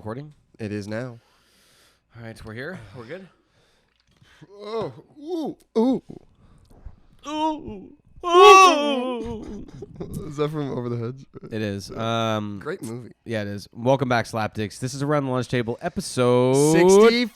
recording? It is now. All right, we're here. We're good. Oh, ooh. Is that from Over the Hedge? It is. Great movie. Yeah, it is. Welcome back, Slapdicks. This is Around the Lunch Table, episode 60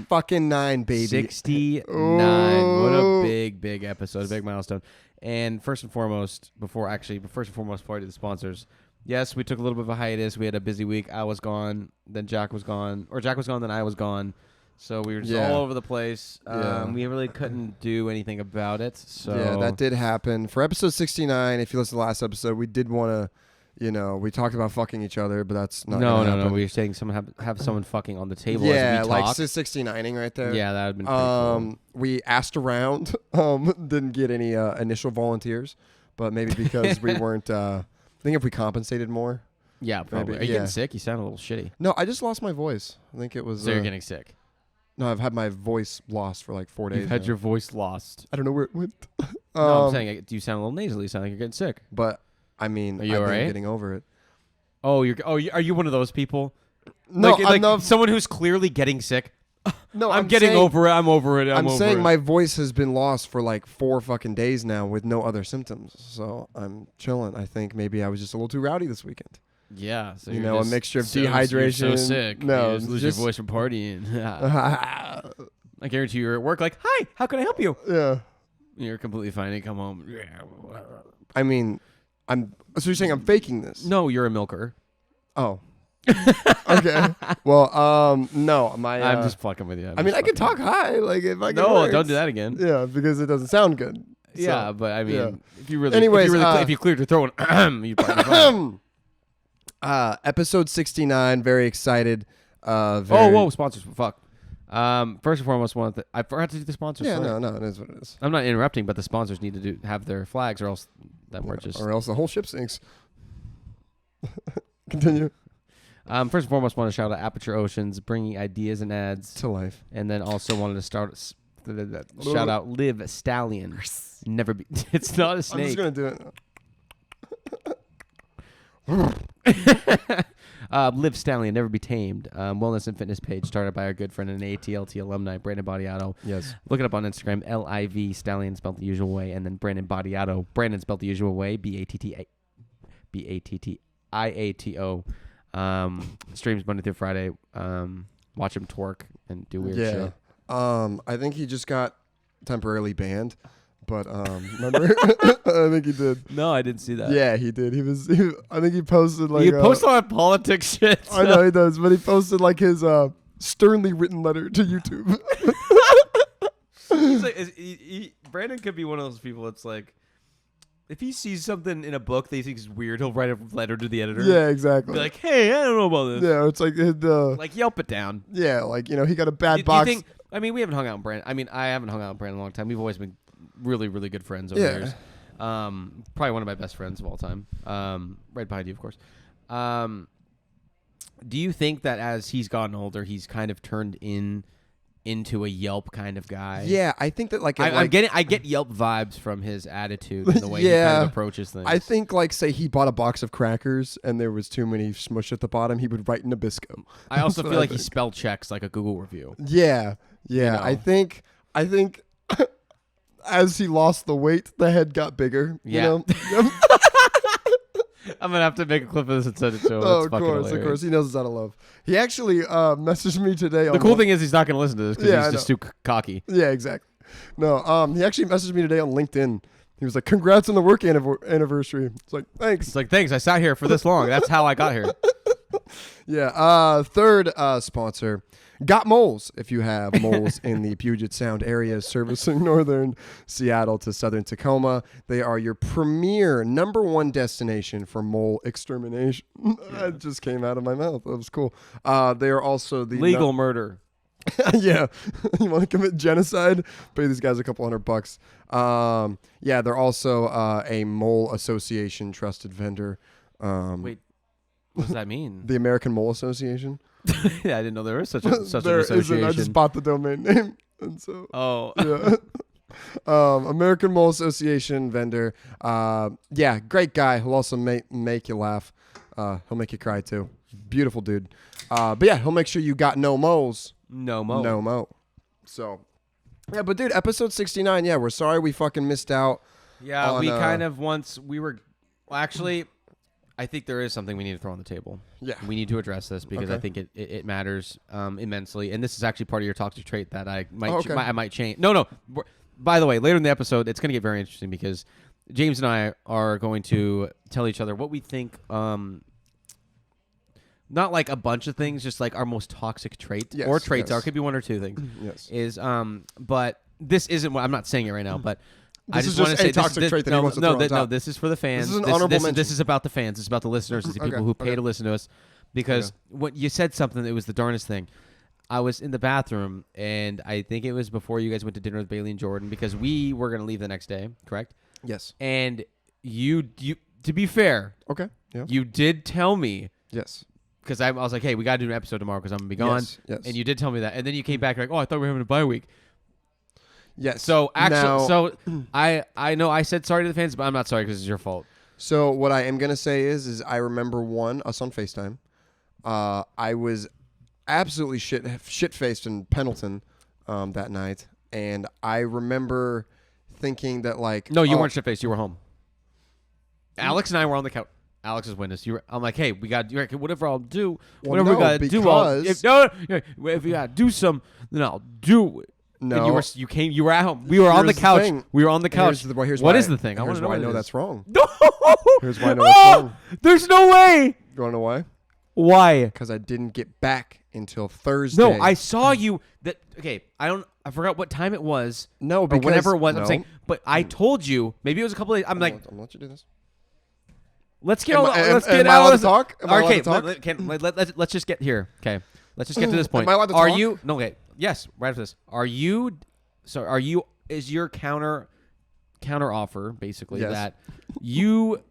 fucking 9, baby. 69. Oh. What a big episode, a big milestone. And first and foremost, before I do the sponsors, yes, we took a little bit of a hiatus. We had a busy week. I was gone, then Jack was gone, then I was gone. So we were just all over the place. We really couldn't do anything about it. So yeah, that did happen. For episode 69, if you listen to the last episode, we did want to, we talked about fucking each other, but that's not No. We were saying someone have someone fucking on the table as we like talked. 69ing right there. Yeah, that would have been pretty cool. We asked around, didn't get any initial volunteers, but maybe because we weren't, I think if we compensated more. Yeah, probably. Maybe, Are you getting sick? You sound a little shitty. No, I just lost my voice. I think it was... So you're getting sick? No, I've had my voice lost for like 4 days. You've had your voice lost. I don't know where it went. No, I'm saying you sound a little nasally. You sound like you're getting sick. But, I mean, Are you I've all been right? getting over it. Oh, are you one of those people? No, like someone who's clearly getting sick. No, I'm getting over it. I'm over it. I'm saying my voice has been lost for like 4 fucking days now with no other symptoms. So I'm chilling. I think maybe I was just a little too rowdy this weekend. Yeah, so you know, a mixture of dehydration. You're so sick. No, you just lose your voice from partying. I guarantee you're at work like, hi, how can I help you? Yeah. You're completely fine. You come home. I mean, so you're saying I'm faking this? No, you're a milker. Oh. Okay. Well, no, I'm just fucking with you. I mean, I can talk high, like if I can. No, don't do that again. Yeah, because it doesn't sound good. Yeah, So, but I mean, yeah. if you really, Anyways, if you cleared your throat, you'd probably be fine. Episode 69. Very excited. Whoa, sponsors. Fuck. First and foremost, I forgot to do the sponsors. Yeah, sorry. no, it is what it is. I'm not interrupting, but the sponsors need to have their flags, or else that we're just. Or else the whole ship sinks. Continue. First and foremost, want to shout out Aperture Oceans, bringing ideas and ads To life. and then also wanted to shout out Live Stallion. Never be. It's not a snake. I'm just gonna do it. Live Stallion, Never Be Tamed. Wellness and fitness page started by our good friend and ATLT alumni, Brandon Bodiato. Yes. Look it up on Instagram, LIV Stallion spelled the usual way, and then Brandon Bodiato. Brandon spelled the usual way, BATTIATO. Streams Monday through Friday. Watch him twerk and do weird shit. I think he just got temporarily banned. But remember, I think he did. No, I didn't see that. Yeah, he did. I think he posted like. He posted on politics shit. So. I know he does, but he posted like his sternly written letter to YouTube. Brandon could be one of those people. It's like, if he sees something in a book that he thinks is weird, he'll write a letter to the editor. Yeah, exactly. Be like, hey, I don't know about this. Yeah, it's like like Yelp it down. Yeah, like he got a bad Do box. you think, I mean, we haven't hung out with Brandon. I mean, I haven't hung out with Brandon in a long time. We've always been really, really good friends over the years. Probably one of my best friends of all time. Right behind you, of course. Do you think that as he's gotten older, he's kind of turned into a Yelp kind of guy? Yeah, I think that I get Yelp vibes from his attitude and the way he kind of approaches things. I think say he bought a box of crackers and there was too many smush at the bottom, he would write Nabisco. I also feel like he spell checks like a Google review. Yeah. You know? I think as he lost the weight, the head got bigger. Yeah. You know? I'm going to have to make a clip of this and send it to him. Oh, of course. He knows it's out of love. He actually messaged me today. The cool thing is he's not going to listen to this because he's just too cocky. Yeah, exactly. No, he actually messaged me today on LinkedIn. He was like, congrats on the work anniversary. It's like, thanks. It's like, thanks. I sat here for this long. That's how I got here. Yeah. Third sponsor, Got Moles. If you have moles in the Puget Sound area servicing northern Seattle to southern Tacoma, they are your premier #1 destination for mole extermination. That just came out of my mouth. That was cool. They are also the legal murder. Yeah. You want to commit genocide? Pay these guys a couple $100. Yeah, they're also a mole association trusted vendor. Wait, what does that mean? The American Mole Association. Yeah, I didn't know there was such an association. Isn't. I just bought the domain name, and so. Oh. Yeah. American Mole Association vendor. Yeah, great guy. He'll also make you laugh. He'll make you cry too. Beautiful dude. But yeah, he'll make sure you got no moles. No mo. No mo. So, yeah, but dude, episode 69, yeah, we're sorry we fucking missed out. Yeah, we kind of actually, I think there is something we need to throw on the table. Yeah. We need to address this because I think it matters immensely. And this is actually part of your toxic trait that I might change. No. By the way, later in the episode, it's going to get very interesting because James and I are going to tell each other what we think, not like a bunch of things, just like our most toxic trait or traits are. It could be one or two things. Yes. But this isn't what I'm not saying it right now, but this is just a toxic trait that he wants to throw on top. No, this is for the fans. This is an honorable mention. This is about the fans. It's about the listeners. It's the people who pay to listen to us. Because what you said something that was the darnest thing. I was in the bathroom, and I think it was before you guys went to dinner with Bailey and Jordan because we were going to leave the next day, correct? Yes. And you to be fair, yeah, you did tell me. Yes. Because I was like, hey, we got to do an episode tomorrow because I'm going to be gone. Yes. And you did tell me that. And then you came back like, oh, I thought we were having a bye week. Yes. So actually, I know I said sorry to the fans, but I'm not sorry because it's your fault. So what I am going to say is I remember us on FaceTime. I was absolutely shit-faced in Pendleton that night. And I remember thinking that like... No, you weren't shit-faced. You were home. Alex and I were on the couch. Alex is witness. I'm like, hey, we got whatever I'll do. Whatever we got to do. If we got to do some, then I'll do it. No, and you were at home. We were on the couch. We were on the couch. What is the thing? I want to know why I know that's wrong. No. Here's why I know that's wrong. There's no way. You want to know why? Why? Because I didn't get back until Thursday. No, I saw you. I forgot what time it was. No, because whenever it was. I'm saying, but I told you. Maybe it was a couple of days. I'm like, I'm gonna let you do this. Let's get Am I allowed to talk? Let's just get here. Okay. Let's just get to this point. Am I allowed to talk? Are you? No, okay. Yes, right after this. Is your counter offer basically that you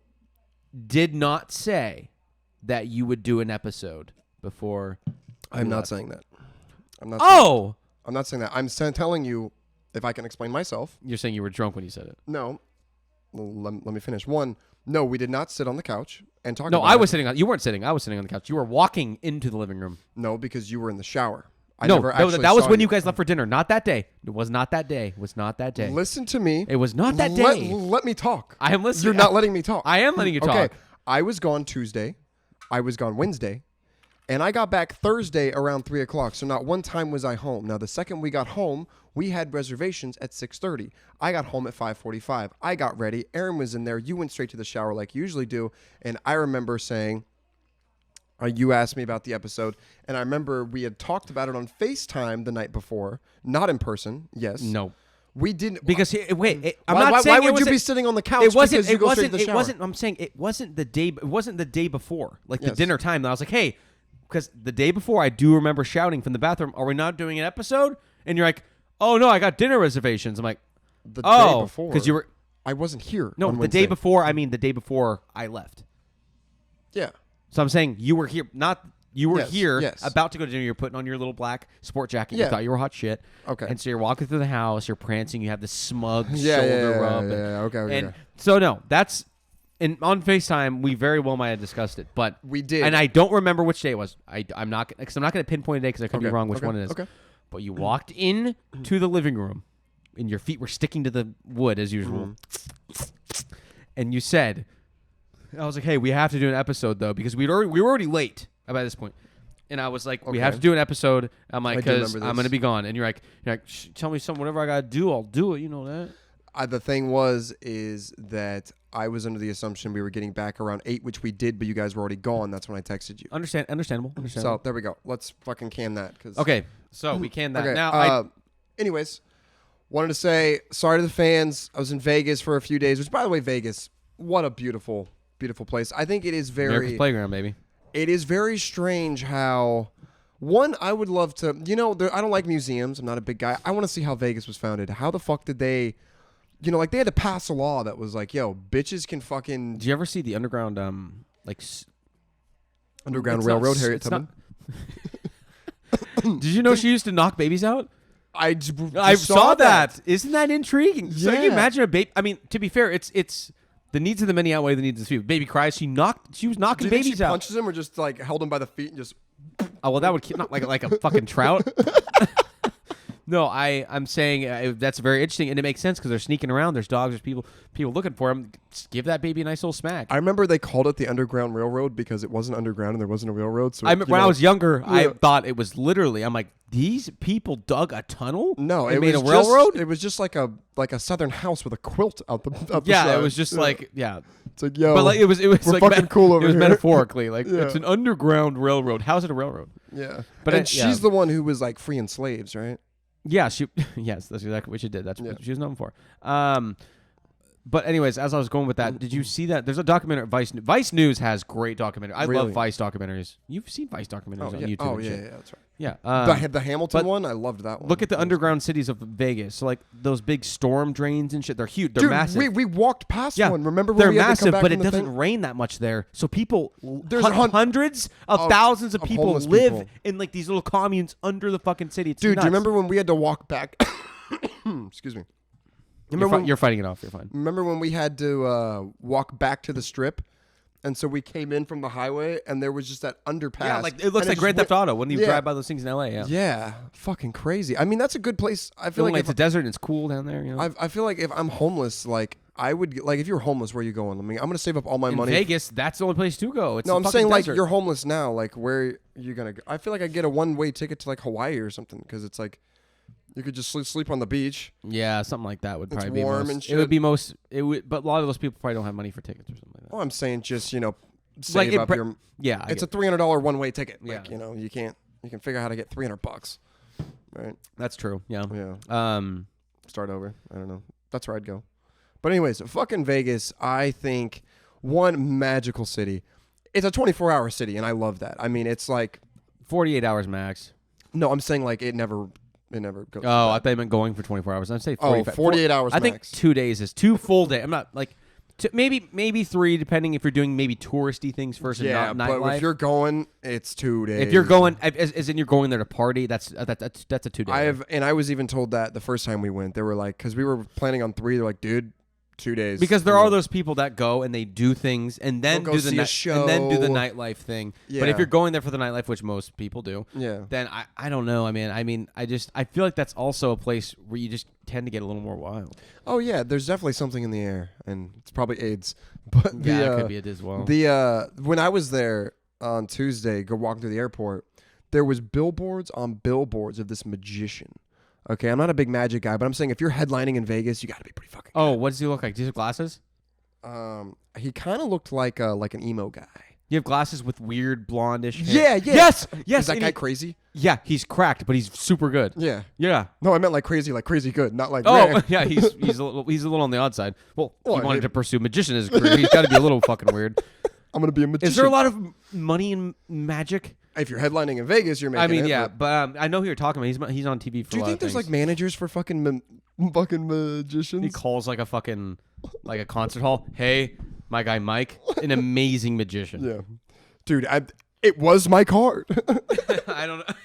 did not say that you would do an episode before? I'm not saying that. I'm not saying that. I'm telling you if I can explain myself. You're saying you were drunk when you said it. No. Let me finish. One, no, we did not sit on the couch and talk about it. No, I was sitting on... You weren't sitting. I was sitting on the couch. You were walking into the living room. No, because you were in the shower. That was when you guys left for dinner. Not that day. It was not that day. Listen to me. It was not that day. Let me talk. I am listening. You're not letting me talk. I am letting you talk. Okay. I was gone Tuesday. I was gone Wednesday. And I got back Thursday around 3 o'clock. So not one time was I home. Now, the second we got home, we had reservations at 6:30. I got home at 5:45. I got ready. Aaron was in there. You went straight to the shower like you usually do. And I remember saying, you asked me about the episode. And I remember we had talked about it on FaceTime the night before. Not in person. Yes. No. We didn't. Because, why would you be sitting on the couch? It wasn't, I'm saying it wasn't the day before. Like the dinner time. I was like, hey... Because the day before, I do remember shouting from the bathroom, are we not doing an episode? And you're like, oh, no, I got dinner reservations. I'm like, the day before. Because you were... I wasn't here. No, the day before, I mean the day before I left. Yeah. So I'm saying you were here, here, yes. about to go to dinner. You're putting on your little black sport jacket. You thought you were hot shit. Okay. And so you're walking through the house, you're prancing, you have this smug shoulder rub. Okay. And so, no, that's... And on FaceTime, we very well might have discussed it, but we did, and I don't remember which day it was. I'm not going to pinpoint a day because I could be wrong which one it is. Okay. But you walked in to the living room, and your feet were sticking to the wood as usual, and you said, "I was like, hey, we have to do an episode though because we were already late by this point." And I was like, we have to do an episode. I'm like, because I'm going to be gone. And you're like, tell me something. Whatever I got to do, I'll do it. You know that. The thing is that I was under the assumption we were getting back around 8, which we did, but you guys were already gone. That's when I texted you. Understandable. So there we go. Let's fucking can that. Okay, so we can that. Okay, now, anyways, wanted to say sorry to the fans. I was in Vegas for a few days, which, by the way, Vegas, what a beautiful, beautiful place. I think it is very... America's Playground, baby. It is very strange how... One, I would love to... I don't like museums. I'm not a big guy. I want to see how Vegas was founded. How the fuck did they... they had to pass a law that was like, yo, bitches can fucking... Did you ever see the underground, Underground Railroad, Harriet Tubman? Did you know she used to knock babies out? I saw that. Isn't that intriguing? Yeah. So you imagine a baby... I mean, to be fair, it's The needs of the many outweigh the needs of the few. Baby cries. She was knocking Do you think babies she out. punches him or just like held him by the feet and just? Oh well, that would not like a fucking trout. No, I'm saying that's very interesting, and it makes sense because they're sneaking around. There's dogs. There's people looking for them. Just give that baby a nice little smack. I remember they called it the Underground Railroad because it wasn't underground and there wasn't a railroad. So when I was younger, I thought it was literally. I'm like, these people dug a tunnel. No, and it made was a railroad. It was just like a southern house with a quilt out the Yeah, side. it was just like It's like yo, but like it was we're like fucking cool over It was here. metaphorically like Yeah. it's an underground railroad. How's it a railroad? Yeah, But and she's the one who was like freeing slaves, right? Yeah, yes, that's exactly what she did. That's what she was known for. But anyways, as I was going with that, did you see that? There's a documentary. Vice News has great documentaries. I love Vice documentaries. You've seen Vice documentaries on YouTube. Oh and yeah, shit. yeah, that's right. Yeah. The Hamilton one, I loved that one. Look at the underground cities of Vegas. So like those big storm drains and shit. They're huge. They're Dude, we we walked past one. Remember when they're we had massive, to come back but from it the doesn't thing? rain that much there. So people, There's hundreds of thousands of people homeless live people. in like these little communes under the fucking city. It's Dude, nuts. do you remember when we had to walk back? Excuse me. You're fighting it off. You're fine. Remember when we had to walk back to the strip? And so we came in from the highway, and there was just that underpass. Yeah, like it looks like Grand Theft Auto when you drive by those things in LA. Yeah. Yeah, fucking crazy. I mean, that's a good place. I feel like it's a desert and it's cool down there. You know? I feel like if I'm homeless, like I would like if you're homeless, where are you going? I mean, I'm gonna save up all my money. Vegas, that's the only place to go. It's No, I'm fucking saying desert. like you're homeless now. Like where are you gonna go? I feel like I get a one-way ticket to like Hawaii or something because it's like you could just sleep on the beach. Yeah, something like that would probably be warm most. and shit. It would be most. It would, but a lot of those people probably don't have money for tickets or something like that. Oh, I'm saying just save up your. Yeah, It's a $300 one-way ticket. Yeah. Like you can figure out how to get $300, right? That's true. Yeah. Yeah. Start over. I don't know. That's where I'd go. But anyways, fucking Vegas, I think one magical city. It's a 24-hour city, and I love that. I mean, it's like 48 hours max. No, I'm saying like it never goes. Oh, I thought you meant going for 24 hours. I'd say 48 hours I think max. 2 days is 2 full days. I'm not like maybe 3 depending if you're doing maybe touristy things first and not but nightlife. if you're going, it's 2 days. If you're going, as in you're going there to party, that's a 2 day. I was even told that the first time we went, they were like, because we were planning on 3. They're like, dude, 2 days. Because there are those people that go and they do things and then They'll do go the see a show. and then do the nightlife thing. Yeah. But if you're going there for the nightlife, which most people do, Yeah. then I don't know. I mean, I feel like that's also a place where you just tend to get a little more wild. Oh yeah, there's definitely something in the air, and it's probably AIDS. But Yeah, it could be it as well. When I was there on Tuesday, go walking through the airport, there was billboards on billboards of this magician. Okay, I'm not a big magic guy, but I'm saying if you're headlining in Vegas, you got to be pretty fucking. Oh, what does he look like? Do you have glasses? He kind of looked like an emo guy. You have glasses with weird blondish hair. Yeah. Yes. Is that guy crazy? Yeah, he's cracked, but he's super good. Yeah. Yeah. No, I meant like crazy good, not like. Oh, rare. yeah. He's a little on the odd side. Well, he I wanted mean- to pursue magician as a career. He's got to be a little fucking weird. I'm gonna be a magician. Is there a lot of money in magic? If you're headlining in Vegas, you're making. I mean, it, yeah, but I know who you're talking about. He's on TV for. Do you a lot think of there's things. like managers for fucking magicians? He calls like a concert hall. Hey, my guy Mike, an amazing magician. Yeah, dude, it was my card. I don't know.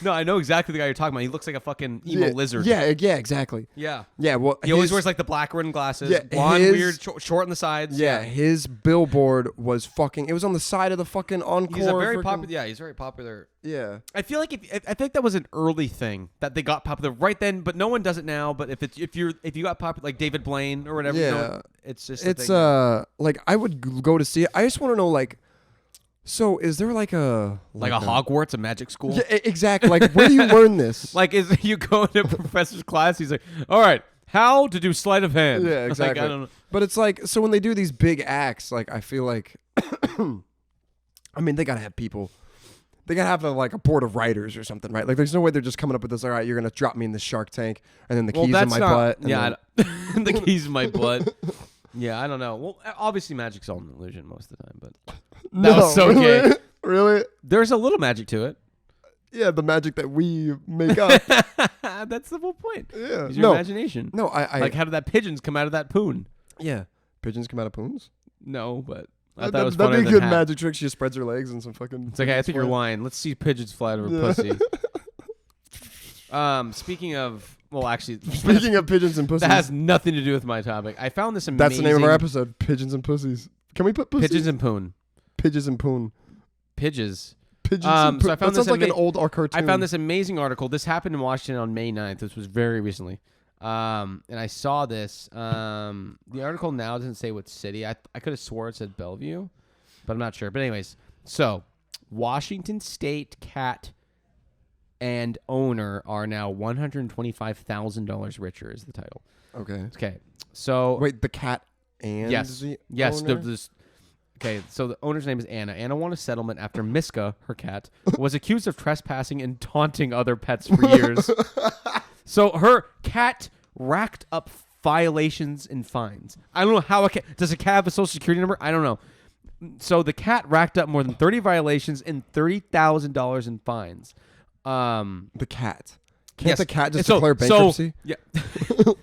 No, I know exactly the guy you're talking about. He looks like a fucking emo lizard. Yeah, exactly. Yeah. Yeah, well, He always wears like the black rimmed glasses, Yeah, blonde, his- weird, short on the sides. Yeah, his billboard was fucking. It was on the side of the fucking Encore. He's a very freaking- popular. Yeah, he's very popular. Yeah. I feel like I think that was an early thing that they got popular right then, but no one does it now. But if you got popular like David Blaine or whatever, Yeah. it's just It's a thing. like I would go to see it. I just want to know like, so is there like a Hogwarts, a magic school? Yeah, exactly. Like where do you learn this? Like, is you go into a professor's class? He's like, "All right, how to do sleight of hand?" Yeah, exactly. Like, I don't know. But it's like so when they do these big acts, like I feel like, I mean, they gotta have people. They gotta have like a board of writers or something, right? Like, there's no way they're just coming up with this. All right, you're gonna drop me in this Shark Tank, and then the keys in my butt. And Yeah, then- the keys in my butt. Yeah, I don't know. Well, obviously, magic's all an illusion most of the time, but that was so really? gay. Really? There's a little magic to it. Yeah, the magic that we make up. That's the whole point. Yeah. Is your imagination. No, I Like, how did that pigeons come out of that poon? yeah. Pigeons come out of poons. No, but I thought it was That'd funnier be a than good half. magic trick. She just spreads her legs and some fucking. It's like, I think you're lying. Let's see pigeons fly out of her Yeah. pussy. Speaking of Well, actually, Speaking of pigeons and pussies, that has nothing to do with my topic. I found this amazing. that's the name of our episode: pigeons and pussies. Can we put pussies? Pigeons and poon. Pigeons and poon. Pigeons. Pigeons. So I found that sounds like an old cartoon. I found this amazing article. This happened in Washington on May 9th. This was very recently. And I saw this. The article now doesn't say what city. I could have swore it said Bellevue, but I'm not sure. But anyways, so Washington State cat and owner are now $125,000 richer is the title. Okay. So wait, the cat and the owner? Okay, so the owner's name is Anna. Anna won a settlement after Miska, her cat, was accused of trespassing and taunting other pets for years. So her cat racked up violations and fines. I don't know how does a cat have a social security number? I don't know. So the cat racked up more than 30 violations and $30,000 in fines. The cat. Can't the cat just declare bankruptcy? Yeah.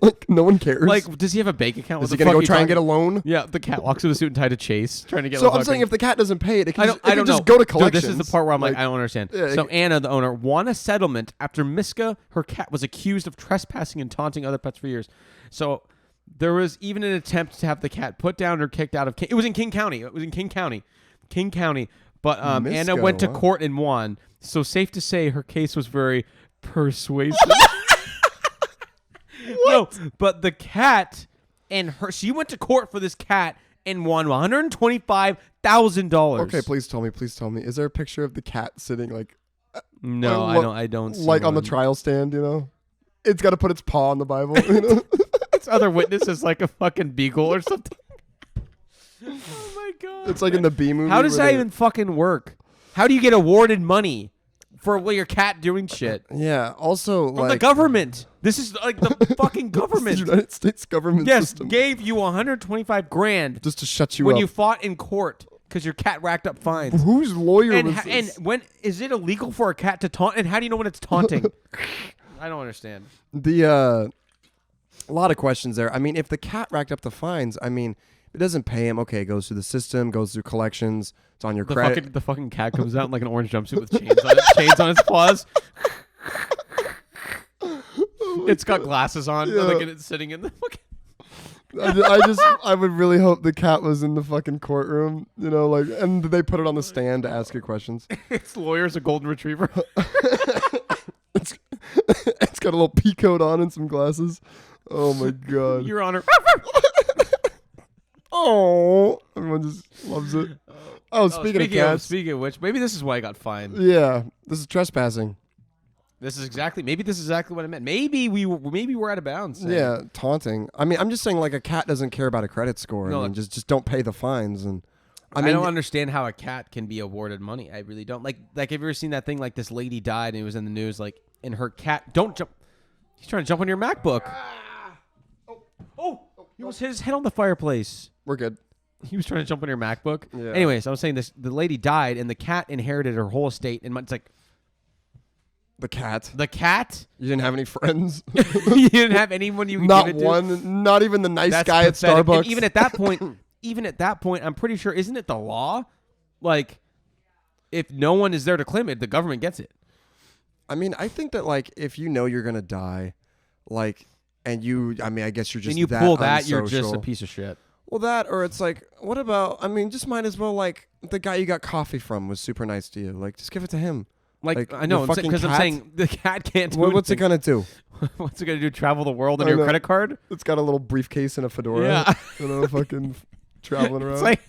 Like, no one cares. Like, does he have a bank account? Is he going to go try and get a loan? Yeah, the cat walks with a suit and tie to Chase, trying to get. So I'm saying if the cat doesn't pay it, it can I don't just know. go to collections. Dude, this is the part where I'm like I don't understand. Yeah, so Anna, the owner, won a settlement after Miska, her cat, was accused of trespassing and taunting other pets for years. So there was even an attempt to have the cat put down or kicked out of. It was in King County. But Anna went to court and won. So safe to say, her case was very persuasive. No, but the cat and her, she went to court for this cat and won $125,000. Okay, please tell me. Is there a picture of the cat sitting like? No, I don't see like one. on the trial stand, you know, it's got to put its paw on the Bible. You know? Its other witness is like a fucking beagle or something. Oh my god! It's like in the B movie. How does that even fucking work? How do you get awarded money for your cat doing shit? Yeah. Also, from the government. This is like the fucking government. The United States government system gave you $125,000 just to shut you when up you fought in court because your cat racked up fines. Whose lawyer was this? And when is it illegal for a cat to taunt? And how do you know when it's taunting? I don't understand. A lot of questions there. I mean, if the cat racked up the fines, I mean, it doesn't pay him. Okay, it goes through the system, goes through collections. It's on your credit. The fucking cat comes out in like an orange jumpsuit with chains on its paws. It's got glasses on, like, and it's sitting in the fucking. I would really hope the cat was in the fucking courtroom, you know, like, and they put it on the stand to ask you questions. Its lawyer's a golden retriever. It's got a little pea coat on and some glasses. Oh my god, Your Honor. Oh, everyone just loves it. Speaking of cats. Speaking of which, maybe this is why I got fined. Yeah, this is trespassing. This is exactly what I meant. Maybe we're out of bounds. Yeah, taunting. I mean, I'm just saying, like, a cat doesn't care about a credit score. No, I mean, just don't pay the fines. And I don't understand how a cat can be awarded money. I really don't. Like, have you ever seen that thing? Like, this lady died and it was in the news. Like, and her cat don't jump. He's trying to jump on your MacBook. He was hit his head on the fireplace. We're good. He was trying to jump on your MacBook. Yeah. Anyways, I was saying this. The lady died and the cat inherited her whole estate. And it's like. The cat. You didn't have any friends. You didn't have anyone you could not give it to? one. Not even the nice That's guy pathetic. at Starbucks. And even at that point, I'm pretty sure, isn't it the law? Like, if no one is there to claim it, the government gets it. I mean, I think that, like, if you know you're gonna die, like, and I guess you're just and you that pull that, unsocial. you're just a piece of shit. Well, that, or it's like, what about? I mean, just might as well, like, the guy you got coffee from was super nice to you. Like, just give it to him. Like I know, because I'm saying the cat can't do what's it gonna do? What's it gonna do? Travel the world on your credit card? It's got a little briefcase and a fedora. Yeah. You know, fucking traveling around. It's like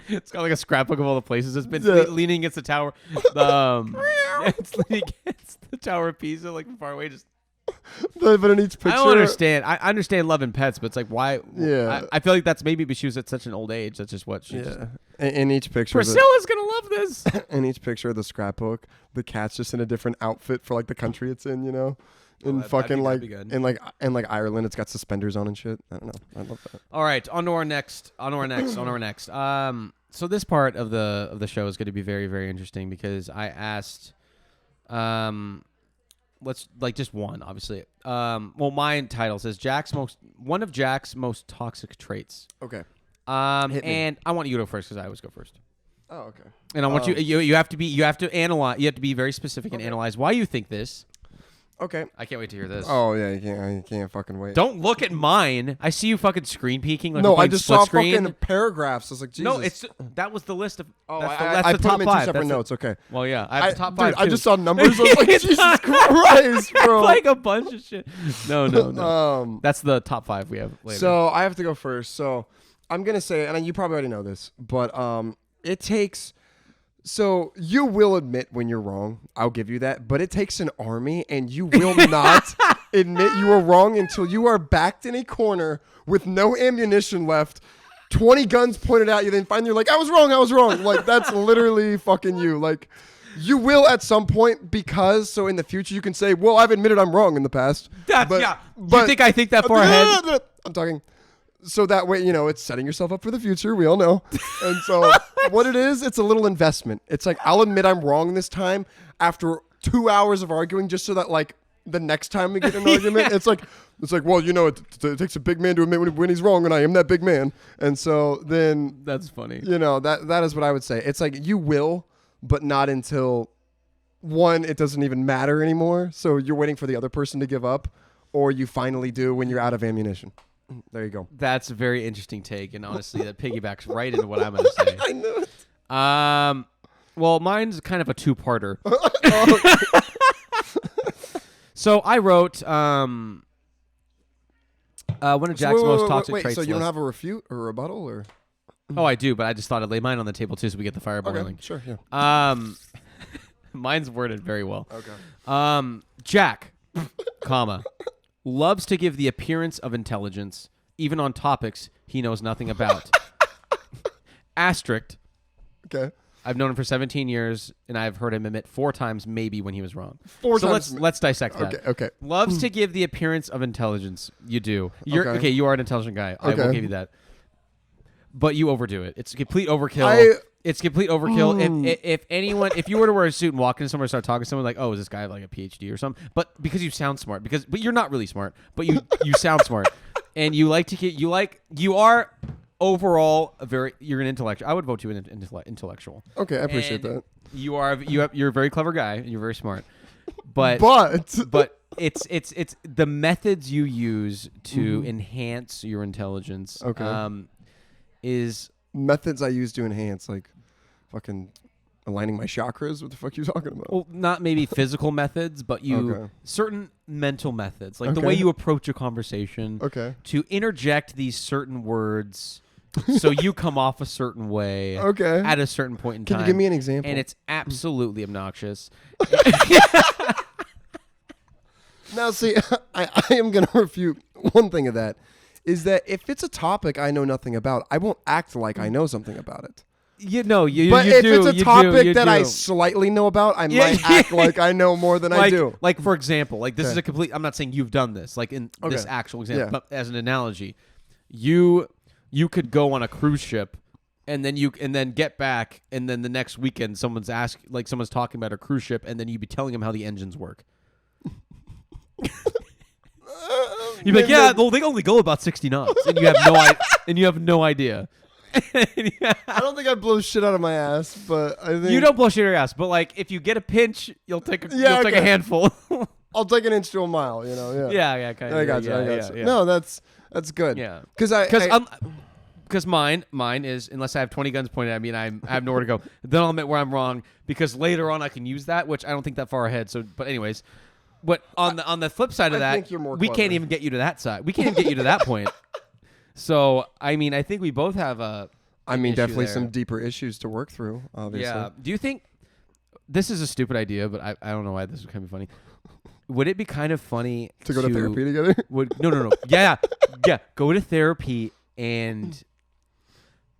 it's got like a scrapbook of all the places it's been leaning against the tower. It's leaning against the Tower of Pisa, like far away. Just but in each picture, I don't understand. I understand loving pets, but it's like why? Yeah, I feel like that's maybe because she was at such an old age. That's just what she. Yeah. In each picture, Priscilla's gonna love this. In each picture of the scrapbook, the cat's just in a different outfit for like the country it's in. You know, in fucking like in like Ireland, it's got suspenders on and shit. I don't know. I love that. All right, on to our next. So this part of the show is going to be very, very interesting because I asked, let's like just one, obviously. Well, my title says one of Jack's most toxic traits. Okay. And I want you to go first because I always go first. Oh, okay. And I want you have to analyze. You have to be very specific and analyze why you think this. Okay. I can't wait to hear this. Oh yeah, you can't fucking wait. Don't look at mine. I see you fucking screen peeking. Like No, I just saw screen. fucking paragraphs. I was like, Jesus. No, that was the list of. Oh, that's I the put top them in two 5. separate notes. Okay. Well, yeah, I have the top 5 Dude, I too. just saw numbers. I was like, Jesus Christ, bro. Like a bunch of shit. No. That's the top 5 we have later. So I have to go first. So I'm gonna say, and you probably already know this, but it takes. So you will admit when you're wrong. I'll give you that. But it takes an army, and you will not admit you were wrong until you are backed in a corner with no ammunition left, 20 guns pointed at you. Then finally you're like, I was wrong. Like, that's literally fucking you. Like, you will at some point because so in the future you can say, well, I've admitted I'm wrong in the past. You think I think that far ahead? I'm talking. So that way, it's setting yourself up for the future. We all know. And so what it is, it's a little investment. It's like, I'll admit I'm wrong this time after 2 hours of arguing just so that, like, the next time we get an argument, it's like, well, it takes a big man to admit when he's wrong, and I am that big man. And so then. That's funny. That is what I would say. It's like you will, but not until, one, it doesn't even matter anymore. So you're waiting for the other person to give up, or you finally do when you're out of ammunition. There you go. That's a very interesting take, and honestly, that piggybacks right into what I'm going to say. I know it. Well, mine's kind of a two-parter. So I wrote one of Jack's most toxic traits. So you don't list. have a refute or a rebuttal, or? Oh, I do, but I just thought I'd lay mine on the table too, so we get the fire boiling. Okay, sure, yeah. Mine's worded very well. Okay. Jack, comma, loves to give the appearance of intelligence, even on topics he knows nothing about. Asterisk. Okay. I've known him for 17 years, and I've heard him admit 4 times maybe when he was wrong. 4 so times. let's dissect that. Okay. Loves to give the appearance of intelligence. You do. Okay, you are an intelligent guy. I will give you that. But you overdo it. It's complete overkill. It's complete overkill. If you were to wear a suit and walk into somewhere and start talking to someone like, oh, is this guy like a PhD or something? But because you sound smart, but you're not really smart, but you sound smart, and you like to get you are overall you're an intellectual. I would vote you an intellectual. Okay, I appreciate that. You're a very clever guy and you're very smart, but it's the methods you use to enhance your intelligence. Okay. Is methods I use to enhance, like fucking aligning my chakras. What the fuck are you talking about? Well, not maybe physical methods, but certain mental methods, like the Okay. way you approach a conversation. Okay. To interject these certain words, so you come off a certain way. Okay. At a certain point in time. Can you give me an example? And it's absolutely obnoxious. Now, see, I am going to refute one thing of that. Is that if it's a topic I know nothing about, I won't act like I know something about it. But if it's a topic that I slightly know about, I might act like I know more than I do. Like, for example, like this is a complete, I'm not saying you've done this, like in this actual example, but as an analogy, you could go on a cruise ship and then get back, and then the next weekend someone's talking about a cruise ship, and then you'd be telling them how the engines work. You'd be like, yeah, well, they only go about 60 knots, and you have no idea. I don't think I blow shit out of my ass, but I think you don't blow shit out of your ass. But like, if you get a pinch, you'll take a handful. I'll take an inch to a mile. Yeah. Yeah, kind of. I got you. No, that's good. Yeah, because mine is, unless I have 20 guns pointed at me and I have nowhere to go, then I'll admit where I'm wrong, because later on I can use that, which I don't think that far ahead. So, but anyways. But on the flip side of that, we can't even get you to that side. We can't even get you to that point. So, I mean, I think we both have definitely some deeper issues to work through, obviously. Yeah. Do you think this is a stupid idea, but I don't know why this would kind of be funny. Would it be kind of funny to go to therapy together? No. Yeah. Go to therapy and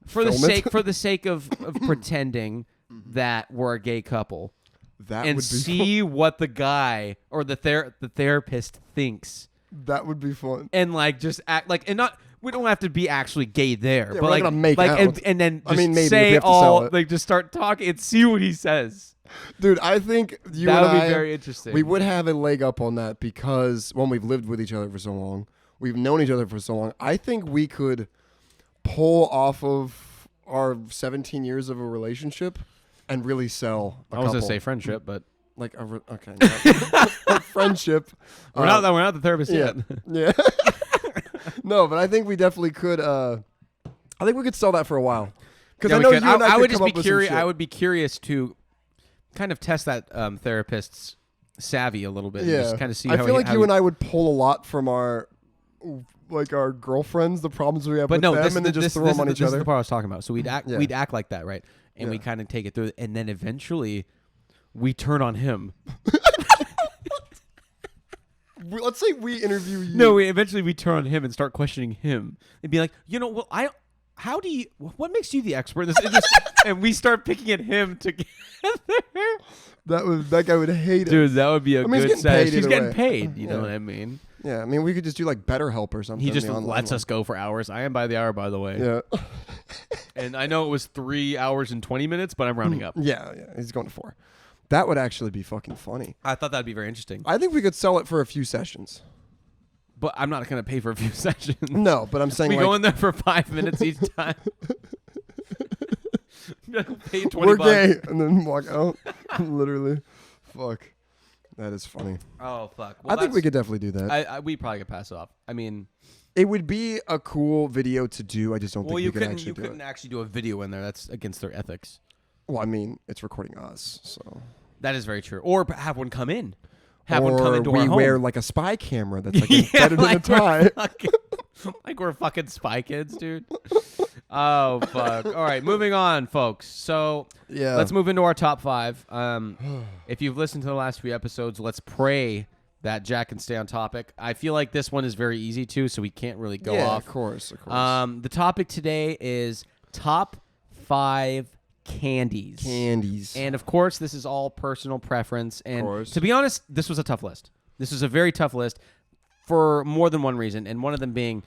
for the sake of pretending that we're a gay couple. That and would be see fun. what the guy or the therapist thinks. That would be fun. And like just act like, and not, we don't have to be actually gay there, yeah, but like gonna make out. And then just maybe say all, like just start talking and see what he says. Dude, I think that would be very interesting. We would have a leg up on that because we've lived with each other for so long, we've known each other for so long. I think we could pull off of our 17 years of a relationship and really sell a couple. I was going to say friendship, but... Like, okay. friendship. We're not the therapist yet. Yeah. No, but I think we definitely could. I think we could sell that for a while. Because I know you and I would just be curious. I would be curious to kind of test that therapist's savvy a little bit. Yeah. And just kind of see. I feel like you and I would pull a lot from our girlfriends, the problems we have with them, and then just throw them on each other. This is the part I was talking about. So we'd act like that, right? And we kind of take it through, and then eventually we turn on him. Let's say we interview you. No, eventually we turn on him and start questioning him and be like, what makes you the expert in this? And we start picking at him together. That guy would hate it. Dude, that would be a good session. He's getting paid. You Yeah. know what I mean? Yeah, I mean, we could just do like BetterHelp or something. He just lets us go for hours. I am by the hour, by the way. Yeah. And I know it was 3 hours and 20 minutes, but I'm rounding up. Yeah, he's going to 4. That would actually be fucking funny. I thought that'd be very interesting. I think we could sell it for a few sessions. But I'm not going to pay for a few sessions. No, but I'm saying we like, go in there for 5 minutes each time. Pay $20. We're gay, and then walk out. Literally. Fuck. That is funny. Oh, fuck. Well, I think we could definitely do that. We probably could pass it off. I mean, it would be a cool video to do. I just don't think we could actually do it. You couldn't actually do a video in there. That's against their ethics. Well, I mean, it's recording us, so. That is very true. Or have one come in. Have one come into our home. Or we wear like a spy camera that's like embedded in a tie. Like we're fucking spy kids, dude. Oh, fuck. All right, moving on, folks. So let's move into our top 5. If you've listened to the last few episodes, let's pray that Jack can stay on topic. I feel like this one is very easy, too, so we can't really go off. Of course. The topic today is top 5 candies. And, of course, this is all personal preference. And to be honest, this was a tough list. This was a very tough list for more than one reason, and one of them being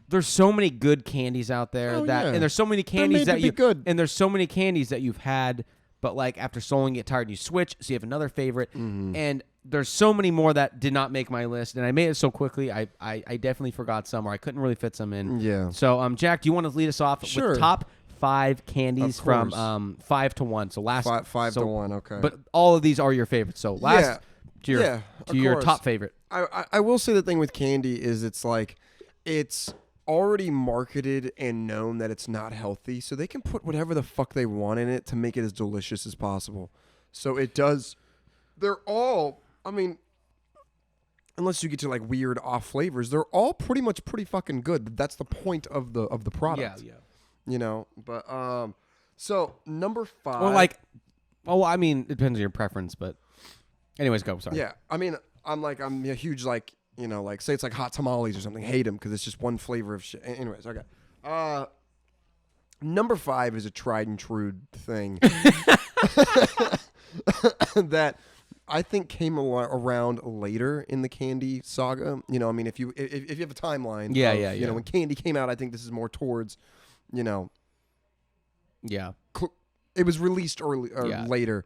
there's so many good candies out there and there's so many candies and there's so many candies that you've had, but like after so long you get tired and you switch, so you have another favorite. And there's so many more that did not make my list, and I made it so quickly. I definitely forgot some, or I couldn't really fit some in. Yeah. So Jack, do you want to lead us off with top 5 candies from 5 to 1? So last 5 to 1. Okay. But all of these are your favorites. So last to your top favorite. I will say the thing with candy is it's like it's already marketed and known that it's not healthy, so they can put whatever the fuck they want in it to make it as delicious as possible. So it does. They're all. I mean, unless you get to like weird off flavors, they're all pretty fucking good. That's the point of the product. Yeah. You know, but so number 5. Or like, I mean, it depends on your preference, but anyways, go. Sorry. Yeah, I mean, I'm a huge like, you know, like say it's like hot tamales or something. Hate them because it's just one flavor of shit. Anyways, okay. Number 5 is a tried and true thing that I think came around later in the candy saga. You know, I mean, if you have a timeline, you know, when candy came out, I think this is more towards, you know, it was released early or later.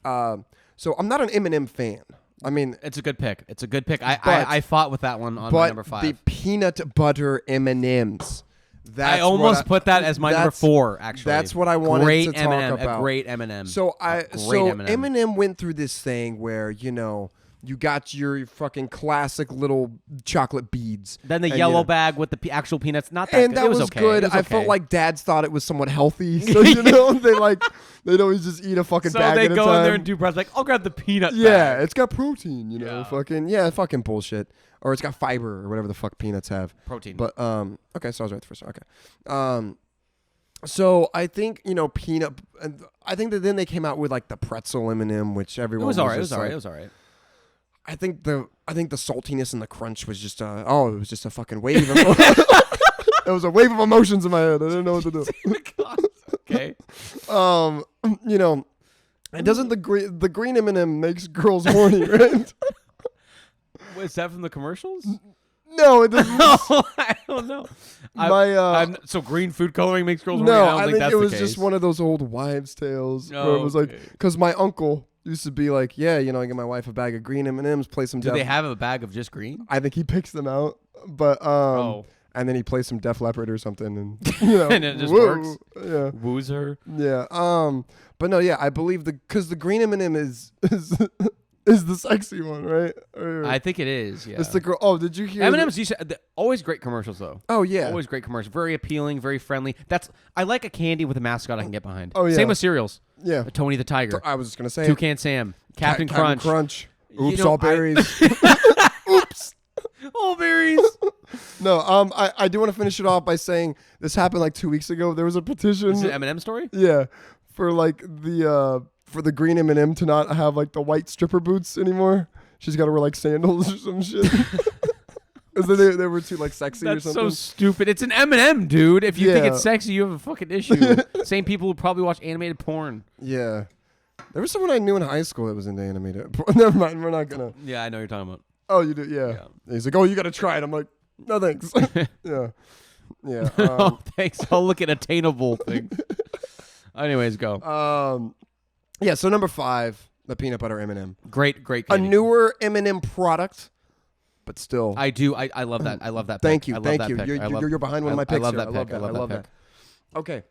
So I'm not an M&M fan. I mean, it's a good pick. I fought with that one on my number 5. The peanut butter M&Ms. I almost put that as my number 4. Actually, that's what I wanted to talk about. A great M&M. So M&M went through this thing where, you know, you got your fucking classic little chocolate beads. Then the yellow bag with the actual peanuts. Not that and good. That was okay. good. I felt like dads thought it was somewhat healthy. So, you know, they'd always just eat a fucking bag at a time. So they go in there and do breads like, I'll grab the peanut bag. Yeah, it's got protein, you know, fucking bullshit. Or it's got fiber or whatever the fuck peanuts have. Protein. But, okay, so I was right the first time. Okay. So I think, you know, I think that then they came out with like the pretzel M&M, which everyone was alright. It was alright. I think the saltiness and the crunch was just it was just a fucking wave of it was a wave of emotions in my head. I didn't know what to do. Okay. You know, it doesn't the green M&M makes girls horny, right? Is that from the commercials? No, it doesn't. I don't know. So green food coloring makes girls horny? No, I don't think that's it was the case. just one of those old wives' tales where it was like, because my uncle used to be like, yeah, you know, I get my wife a bag of green M&Ms, play some. Do they have a bag of just green? I think he picks them out, but and then he plays some Def Leppard or something, and you know, and it just works. Yeah, woos her. Yeah. But no, yeah, I believe because the green M&M is is the sexy one, right? I think it is. Yeah. It's the girl. Oh, did you hear? M&M's used to, always great commercials though. Oh yeah, Always great commercials. Very appealing. Very friendly. I like a candy with a mascot I can get behind. Oh yeah. Same with cereals. Yeah. Tony the Tiger. I was just gonna say Toucan Sam. Captain Crunch. Crunch. You Oops, know, all berries. Oops. All berries. No, I do want to finish it off by saying this happened like 2 weeks ago. There was a petition. Is it an M&M story? Yeah, for like the green M&M to not have like the white stripper boots anymore. She's got to wear like sandals or some shit. Because they were too like sexy or That's something. so stupid. It's an M&M, dude. If you think Yeah. it's sexy, you have a fucking issue. Same people who probably watch animated porn. Yeah, there was someone I knew in high school that was into animated. Never mind, we're not gonna. Yeah, I know what you're talking about. Oh, you do? Yeah. He's like, oh, you got to try it. I'm like, no thanks. Yeah. Yeah. Oh, thanks. I'll look at attainable thing. Anyways, go. Yeah. So number 5, the peanut butter M&M. Great A candy. newer M&M product, but still. I do. I love that. I love that. Thank pick. you. I love Thank that you. pick. You're behind one of my picks. I love here. that pick. I love that pick. Okay.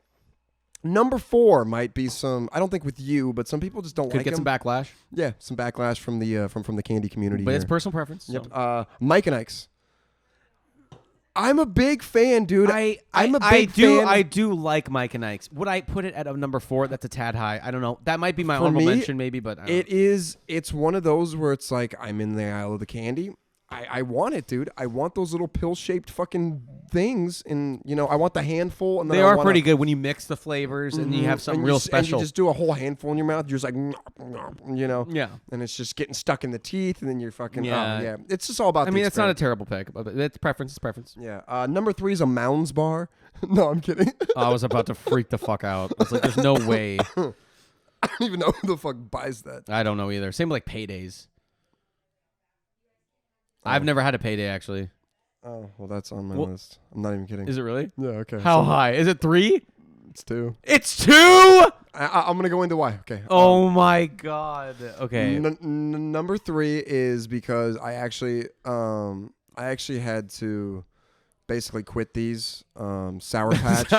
Number 4 might be some. I don't think with you, but some people just don't Could like get them. some backlash, Yeah, some backlash from the from the candy community. but here. it's personal preference. Yep. So. Mike and Ike's. I'm a big fan, dude. I'm a big fan. I do like Mike and Ike's. Would I put it at a number 4? That's a tad high. I don't know. That might be my For honorable me, mention, maybe. But I don't know. It's one of those where it's like I'm in the aisle of the candy. I want it, dude. I want those little pill-shaped fucking things, and I want the handful. And then They I are wanna, pretty good when you mix the flavors and you have something and real and special. you just do a whole handful in your mouth. You're just like, Yeah. and it's just getting stuck in the teeth, and then you're fucking, Yeah. yeah. It's just all about. I the mean, it's not a experience. terrible pick, but it's preference. It's preference. Yeah. Number 3 is a Mounds bar. No, I'm kidding. I was about to freak the fuck out. I was like, there's no way. I don't even know who the fuck buys that. I don't know either. Same with like paydays. I've never had a payday actually. Oh, well, that's on my list. I'm not even kidding. Is it really? Yeah. Okay. How high? Is it 3? It's 2. It's 2? I'm gonna go into why. Okay. Oh my god. Okay. Number 3 is because I actually had to basically quit these Sour Patch.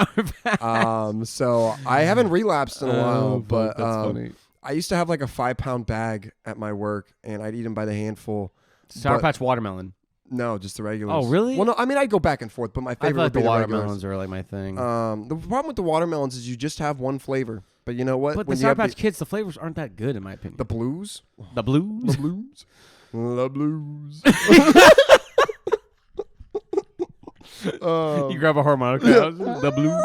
So I haven't relapsed in a while, but that's funny. I used to have like a 5-pound bag at my work, and I'd eat them by the handful. Sour Patch watermelon. No, just the regulars. Oh, really? Well, no, I mean, I'd go back and forth, but my I favorite feel like would be the the watermelons regulars. are like my thing. The problem with the watermelons is you just have one flavor. But you know what? But When the you Sour have Patch Kids, the flavors aren't that good in my opinion. the blues. The blues? The blues. The blues. You grab a harmonica. The blues.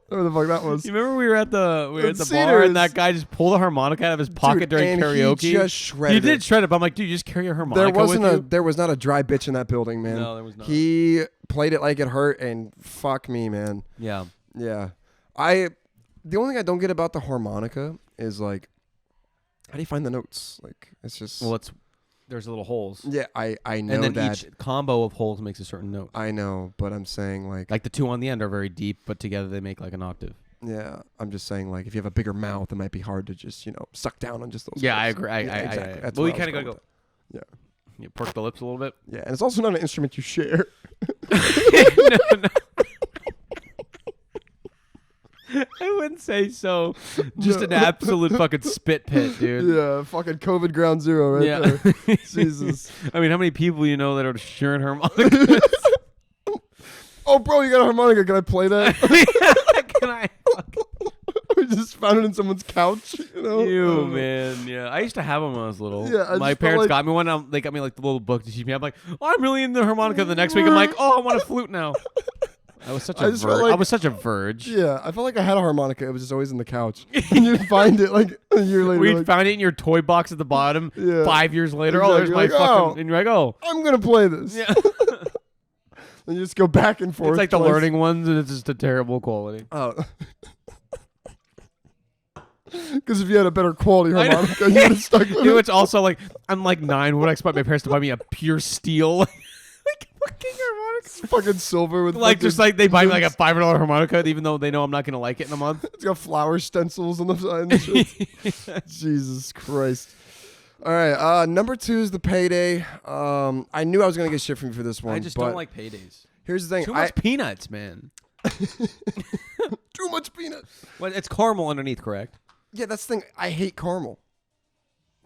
Whatever the fuck that was. You remember we were at the bar Cedars. and that guy just pulled a harmonica out of his pocket during and karaoke? He just shredded He did it. shred it, but I'm like, dude, you just carry a harmonica There was not a dry bitch in that building, man. No, there was not. He played it like it hurt, and fuck me, man. Yeah. Yeah. The only thing I don't get about the harmonica is like, how do you find the notes? Like, it's just. Well, there's little holes. Yeah, I know And then that. each combo of holes makes a certain note. I know, but I'm saying Like the two on the end are very deep, but together they make like an octave. yeah, I'm just saying like if you have a bigger mouth, it might be hard to just suck down on just those. Yeah, I notes. agree. Exactly. That's Well, where you I kind of was gotta going go. with You perk the lips a little bit. that. Yeah, and it's also not an instrument you share. No. I wouldn't say so. Just an absolute fucking spit pit, dude. Yeah, fucking COVID ground zero right there. Jesus. I mean, how many people you know that are sharing harmonicas? Oh, bro, you got a harmonica. Can I play that? Can I? We just found it in someone's couch. You man, yeah. I used to have them when I was little. Yeah, I my just felt parents like- got me one. They got me like the little book to teach me. I'm like, oh, I'm really into harmonica. The next week, I'm like, oh, I want a flute now. I was such a just felt like- I was such a verge. Yeah, I felt like I had a harmonica. It was just always in the couch. And you'd find it like a year later. We like, found it in your toy box at the bottom. Yeah. 5 years later, oh, there's my Exactly. Like, fucking. oh. And you're like, oh, I'm going to play this. yeah. And you just go back and forth. It's like the twice. learning ones, and it's just a terrible quality. Oh. Because if you had a better quality I know. harmonica, you would have stuck with You know, it. it's also like I'm like 9. Would I expect my parents to buy me a pure steel, like fucking harmonica? It's fucking silver with Like fucking just like they buy me like a roots. $500 harmonica, even though they know I'm not gonna like it in a month. It's got flower stencils on the side and shit. Jesus Christ. All right, number 2 is the payday. I knew I was gonna get shit from you for this one. I just but don't like paydays. Here's the thing. Too much peanuts, man. Too much peanut. Well, it's caramel underneath, correct? Yeah, that's the thing. I hate caramel.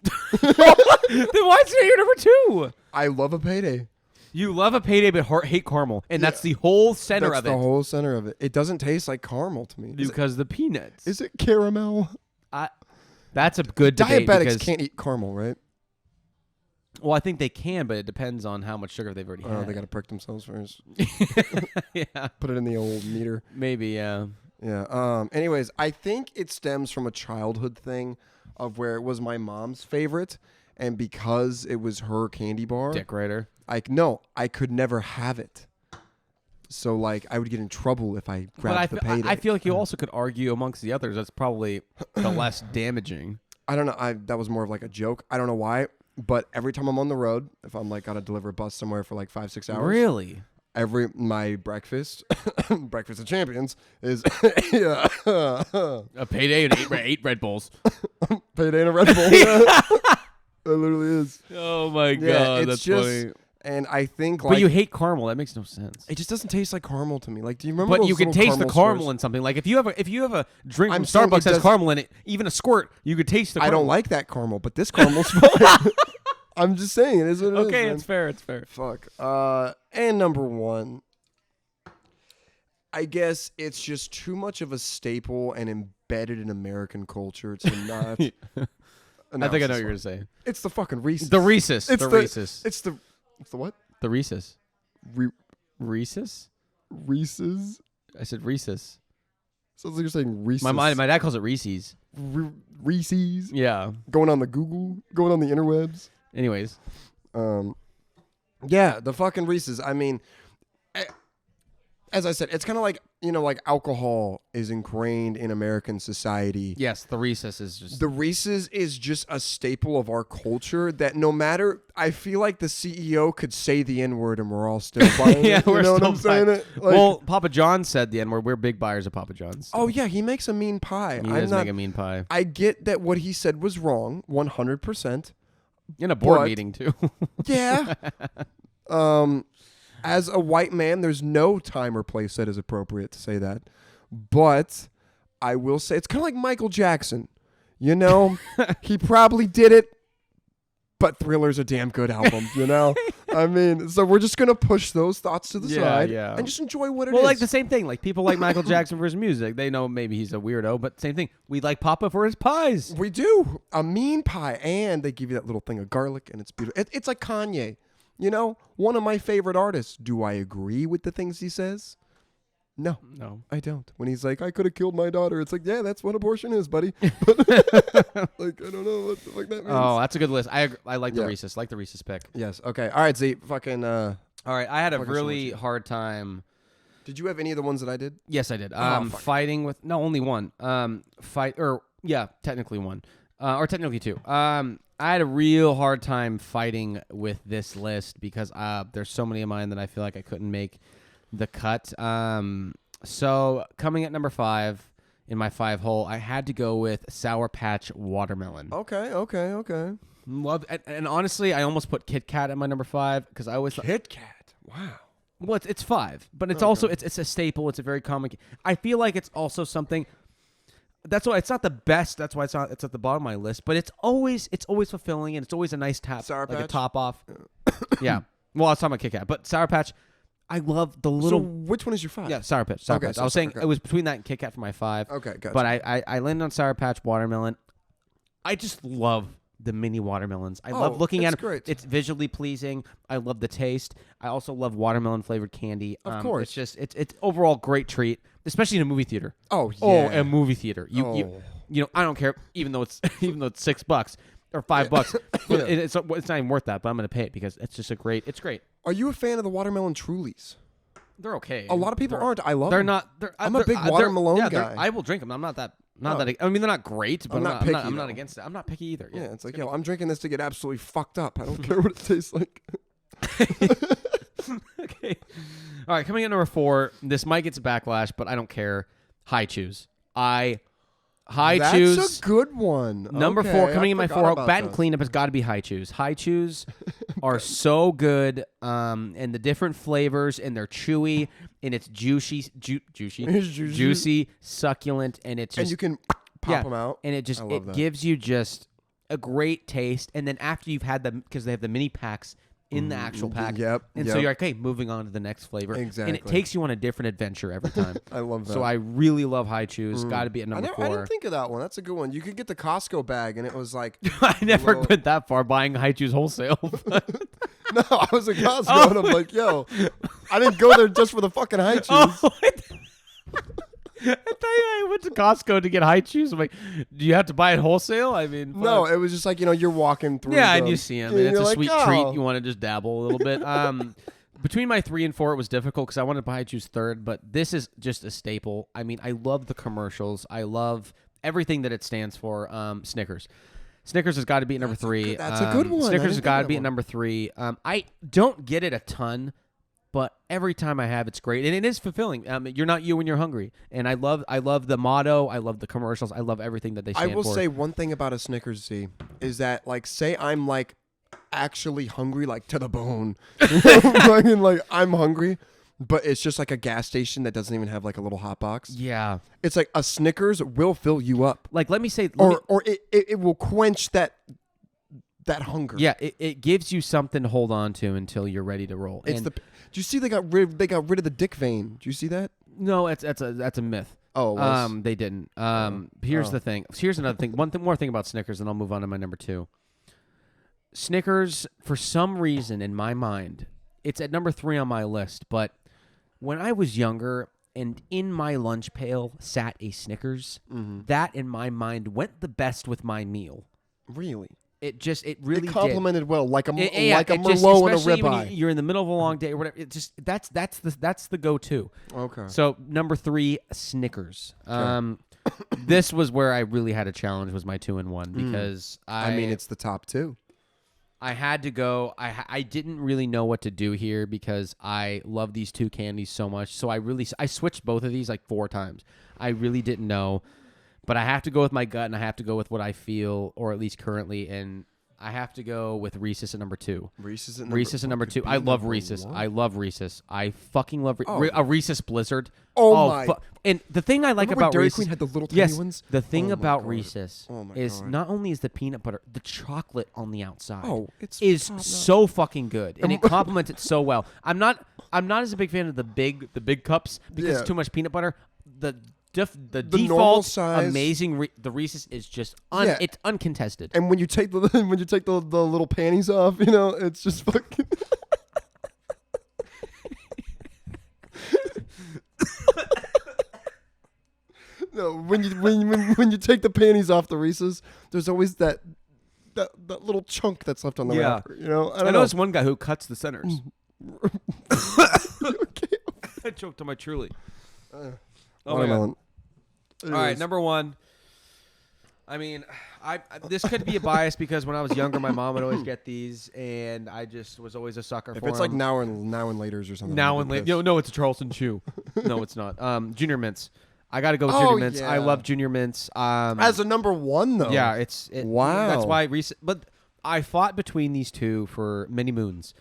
Then why is it your number 2? I love a payday. You love a payday but hate caramel, and that's the whole center That's of it. the whole center of it. It doesn't taste like caramel to me. Because the peanuts. Is it caramel? That's a good debate. Diabetics can't eat caramel, right? Well, I think they can, but it depends on how much sugar they've already had. Oh, they got to prick themselves first. Yeah. Put it in the old meter. Maybe, yeah. Yeah. Anyways, I think it stems from a childhood thing of where it was my mom's favorite, and because it was her candy bar. Dick Rider. I could never have it. So, like, I would get in trouble if I grabbed the payday. I feel like you also could argue amongst the others that's probably the less damaging. I don't know. That was more of like a joke. I don't know why. But every time I'm on the road, if I'm like got to deliver a bus somewhere for like 5-6 hours. Really? My breakfast, breakfast of champions is a payday and 8 Red Bulls. Payday and a Red Bull. It literally is. Oh my god, that's funny. And I think but you hate caramel. That makes no sense. It just doesn't taste like caramel to me. Like, do you remember? But you can taste the caramel stores? in something. Like if you have a drink from saying Starbucks that has caramel in it, even a squirt, you could taste the caramel. I don't like that caramel, but this caramel's fine. I'm just saying it is what it is. Okay, man. it's fair. It's fair. Fuck. And number 1, I guess it's just too much of a staple and embedded in American culture to not. I think I know what you're gonna say. It's the fucking Reese's. The Reese's. Reese's. It's the what? The Reese's. Reese's? Reese's? I said Reese's. Sounds like you're saying Reese's. My dad calls it Reese's. Reese's? Yeah. Going on the Google? Going on the interwebs? Anyways. Yeah, the fucking Reese's. I mean, as I said, it's kind of like, like alcohol is ingrained in American society. Yes, the Reese's is just... The Reese's is just a staple of our culture that no matter... I feel like the CEO could say the N-word and we're all still buying yeah, it. we're know still what I'm saying? Like, well, Papa John said the N-word. We're big buyers of Papa John's. Oh, yeah, he makes a mean pie. He does make a mean pie. I get that what he said was wrong, 100%. In a board meeting, too. Yeah. As a white man, there's no time or place that is appropriate to say that. But I will say it's kind of like Michael Jackson. He probably did it, but Thriller's a damn good album, I mean, so we're just going to push those thoughts to the side and just enjoy what it is. Well, like the same thing. Like people like Michael Jackson for his music. They know maybe he's a weirdo, but same thing. We like Papa for his pies. We do. A mean pie. And they give you that little thing of garlic, and it's beautiful. It's like Kanye. One of my favorite artists. Do I agree with the things he says? No, I don't. When he's like, I could have killed my daughter. It's like, yeah, that's what abortion is, buddy. Like, I don't know what the fuck that means. Oh, that's a good list. I like the Reese's. Like the Reese's pick. Yes. Okay. All right, Z. Fucking. All right. I had a really hard time. Did you have any of the ones that I did? Yes, I did. Fighting with only one. Technically one. Or technically 2. I had a real hard time fighting with this list because there's so many of mine that I feel like I couldn't make the cut. So coming at number 5 in my 5 hole, I had to go with Sour Patch Watermelon. Okay. Love and honestly, I almost put Kit Kat at my number 5 because I always Kit Kat. Wow. Well, it's 5, but it's also it's a staple. It's a very common. I feel like it's also something. That's why it's not the best. That's why it's at the bottom of my list. But it's always fulfilling and it's always a nice tap, Sour like Patch? a top off. Yeah. Well, I was talking about Kit Kat, but Sour Patch. I love the little. So which one is your 5? Yeah, Sour Patch. Sour Patch. So I was saying it was between that and Kit Kat for my 5. Okay, gotcha. But I landed on Sour Patch Watermelon. I just love the mini watermelons. I love looking at them. Great. It's visually pleasing. I love the taste. I also love watermelon flavored candy. Of course. It's just it's overall great treat, especially in a movie theater. Oh yeah. A movie theater. I don't care even though it's $6 or $5. It's not even worth that, but I'm going to pay it because it's just it's great. Are you a fan of the watermelon Trulies? They're okay. A lot of people aren't. I love they're them. Not. I'm a big watermelon guy. I will drink them. I'm not that. I mean, they're not great, but I'm not against it. I'm not picky either. Yeah, it's like, I'm drinking this to get absolutely fucked up. I don't care what it tastes like. Okay. All right, coming in number 4. This might get some backlash, but I don't care. High Chews. Chews. That's a good one. Number 4, coming in my 4. Bat and cleanup has got to be High Chews. High Chews are so good, and the different flavors, and they're chewy, and it's juicy, succulent, and it's just... And you can pop them out. And it gives you just a great taste, and then after you've had them, because they have the mini packs in the actual pack, Yep. so you're like, okay, moving on to the next flavor. Exactly. And it takes you on a different adventure every time. I love that. So I really love High Chews. Got to be at number 4. I didn't think of that one. That's a good one. You could get the Costco bag, and it was like I never went that far buying High Chews wholesale. no, I was at Costco, and I'm like, yo, I didn't go there just for the fucking High Chews. Oh, I thought I went to Costco to get High Chews. I'm like, do you have to buy it wholesale? I mean, No, it was just like, you're walking through. yeah, them, and you see them, and it's you're a like, sweet oh. treat. You want to just dabble a little bit. Between my 3 and 4, it was difficult because I wanted to buy High Chews third, but this is just a staple. I mean, I love the commercials. I love everything that it stands for. Snickers. Snickers has got to be at number 3. That's a good one. Snickers has got to be at number 3. I don't get it a ton, but every time I have, it's great, and it is fulfilling. You're not you when you're hungry, and I love the motto. I love the commercials. I love everything that they stand for. I will say one thing about a Snickers, Z, is that like, say I'm like actually hungry, like to the bone, like I'm hungry, but it's just like a gas station that doesn't even have like a little hot box. Yeah, it's like a Snickers will fill you up. Like let me say, or it will quench that hunger. Yeah, it gives you something to hold on to until you're ready to roll. It's do you see they got rid of the dick vein? Do you see that? No, that's a myth. Oh, it was? They didn't. Here's the thing. Here's another thing. One more thing about Snickers, and I'll move on to my number 2. Snickers, for some reason in my mind, it's at number 3 on my list. But when I was younger, and in my lunch pail sat a Snickers, that in my mind went the best with my meal. Really? It really complemented well, like a Merlot and a ribeye. You're in the middle of a long day or whatever. It just that's the go-to. Okay. So number 3, Snickers. This was where I really had a challenge. Was my 2 and 1 because I mean it's the top 2. I had to go. I didn't really know what to do here because I love these 2 candies so much. So I switched both of these like 4 times. I really didn't know. But I have to go with my gut, and I have to go with what I feel, or at least currently, and I have to go with Reese's at number 2. Reese's at number 2. I love Reese's. I love Reese's. I fucking love a Reese's Blizzard. Oh my! And the thing I like about Dairy Reese's, Queen had the little tiny ones. The thing about Reese's is God. not only is the peanut butter, the chocolate on the outside is so fucking good, and it complements it so well. I'm not as a big fan of the big cups because it's too much peanut butter. The default size, amazing the Reese's is just it's uncontested. And when you take the little panties off, it's just fucking. No, when you take the panties off the Reese's, there's always that little chunk that's left on the wrapper. I know there's one guy who cuts the centers. Okay. I choked on my Truly. Watermelon. All right, number 1. I mean, this could be a bias because when I was younger, my mom would always get these, and I just was always a sucker for them. If it's like now and later's or something. Now and later. No, it's a Charleston Chew. No, it's not. Junior Mints. I got to go with Junior Mints. Yeah. I love Junior Mints. As a number 1, though. Yeah, wow. That's why but I fought between these 2 for many moons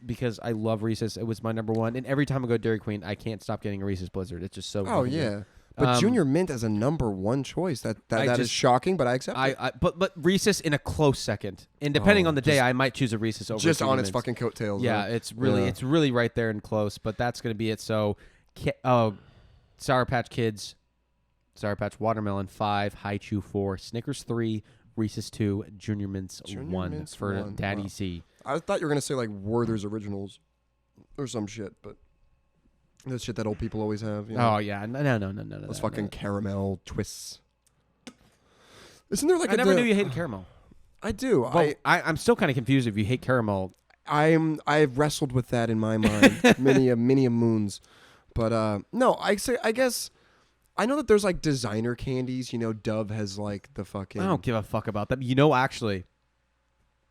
because I love Reese's. It was my number 1, and every time I go to Dairy Queen, I can't stop getting a Reese's Blizzard. It's just so. Oh yeah. Good. But Junior Mint as a number 1 choice, that is shocking, but I accept it. But Reese's in a close second, and depending on the day, I might choose a Reese's over just Junior on its Mints. fucking coattails. Yeah, right? it's really right there and close. But that's gonna be it. So, Sour Patch Kids, Sour Patch Watermelon 5, High Chew 4, Snickers 3, Reese's 2, Junior Mints 1 for Daddy C. I thought you were gonna say like Werther's Originals or some shit, but. The shit that old people always have. Oh yeah, no. Those fucking caramel twists. Isn't there like I never knew you hated caramel. I do. Well, I'm still kind of confused if you hate caramel. I've wrestled with that in my mind many a moons, but no. I guess I know that there's like designer candies. Dove has like the fucking. I don't give a fuck about them. Actually,